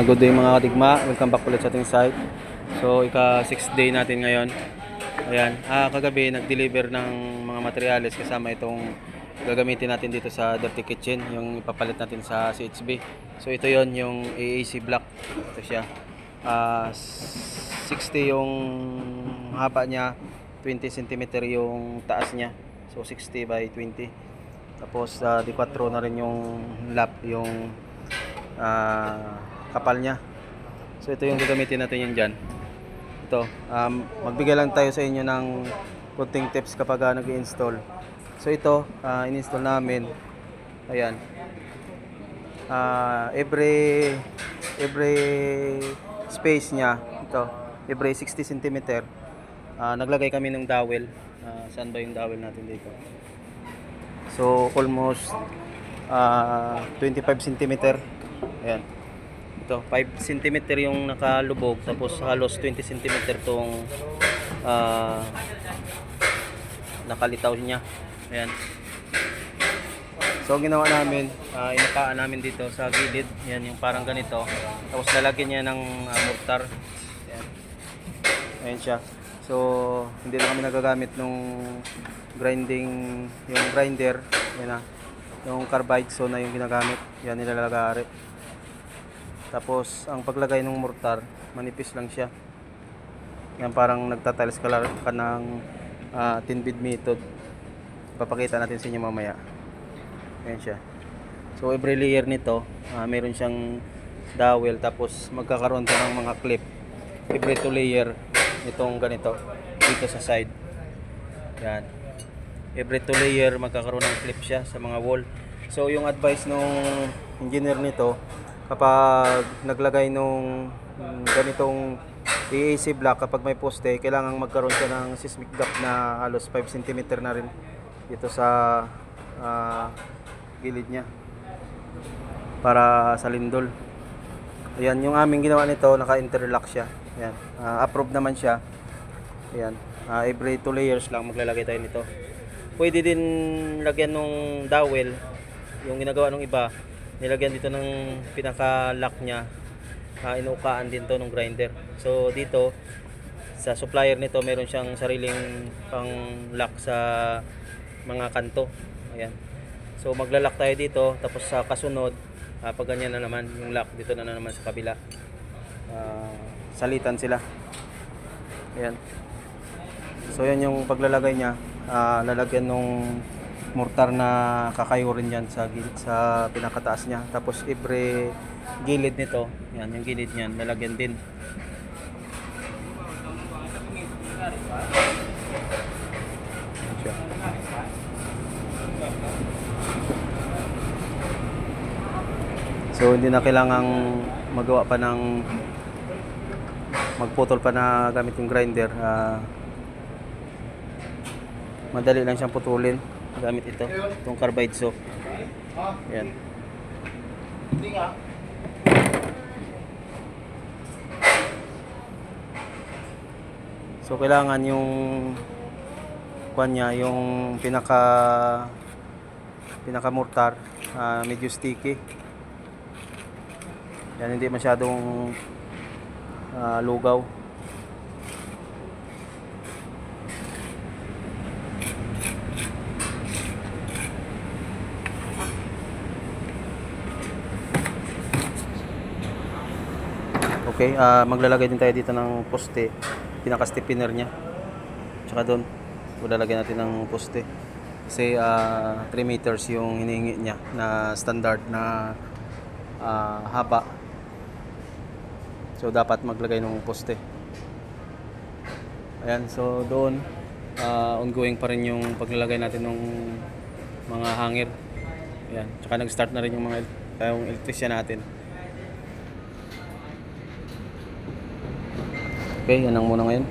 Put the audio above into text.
Good day mga kadigma, welcome back ulit sa ating site. So ika 6th day natin ngayon. Ayan, kagabi nag-deliver ng mga materyales kasama itong gagamitin natin dito sa Dirty Kitchen, yung ipapalit natin sa CHB. So ito yon yung AAC block. Ito siya. 60 yung haba niya, 20 cm yung taas niya. So 60 by 20. Tapos D4 na rin yung lap, yung kapal niya. So ito yung gagamitin natin yun dyan. Ito, magbigay lang tayo sa inyo ng kunting tips kapag nag-i-install. So ito, in-install namin. Ayan. Every space niya, ito, every 60 cm, naglagay kami ng dowel. Saan ba yung dowel natin dito? So almost 25 cm. Ayan. Ito, 5 cm yung nakalubog, tapos halos 20 cm tong nakalitaw niya. Ayan. So ginawa namin, inakaan namin dito sa gilid. Ayan, yung parang ganito. Tapos lalagyan niya ng mortar. Ayan. Ayan siya. So hindi na kami nagagamit nung grinding, yung grinder. Ayan na. Yung carbide saw na yung ginagamit. Yan nilalagari. Tapos ang paglagay ng mortar, manipis lang siya. Yan, parang nagtatiles ka ng thin bed method. Papakita natin sa inyo mamaya. Ayan siya. So every layer nito, meron siyang dowel, tapos magkakaroon to ng mga clip. Every 2 layer itong ganito dito sa side. Yan. Every 2 layer magkakaroon ng clip siya sa mga wall. So yung advice nung engineer nito, kapag naglagay nung ganitong AAC block, kapag may poste, kailangan magkaroon siya ng seismic gap na halos 5 cm na rin dito sa gilid niya para sa lindol. Ayan, yung aming ginawa nito, naka-interlock siya. Ayan, approved naman siya. Ayan, every 2 layers lang maglalagay tayo nito. Pwede din lagyan ng dowel, yung ginagawa ng iba, nilagyan dito ng pinaka-lock niya, inuukaan din to ng grinder. So dito sa supplier nito, meron siyang sariling pang lock sa mga kanto. Ayan. So magla-lock tayo dito, tapos sa kasunod, pag ganyan na naman yung lock, dito na naman sa kabila. Salitan sila. Ayan. So yan yung paglalagay niya. Lalagyan nung mortar na kakayo rin yan sa pinakataas niya. Tapos every gilid nito, yan yung gilid niyan, lalagyan din. So hindi na kailangang magawa pa ng magputol pa na gamit yung grinder. Madali lang siyang putulin gamit itong carbide saw. Ayan. So kailangan yung kuan niya, yung pinaka mortar, medyo sticky. Yan, hindi masyadong lugaw. Okay, maglalagay din tayo dito ng poste, pinaka-stiffener niya. Tsaka doon, lalagyan natin ng poste. Kasi 3 meters yung hinihingi niya na standard na haba. So dapat maglagay ng poste. Ayan, so doon ongoing pa rin yung paglalagay natin ng mga hanger. Ayan, tsaka nag-start na rin yung mga electrician natin. Okay, yan ang muna ngayon.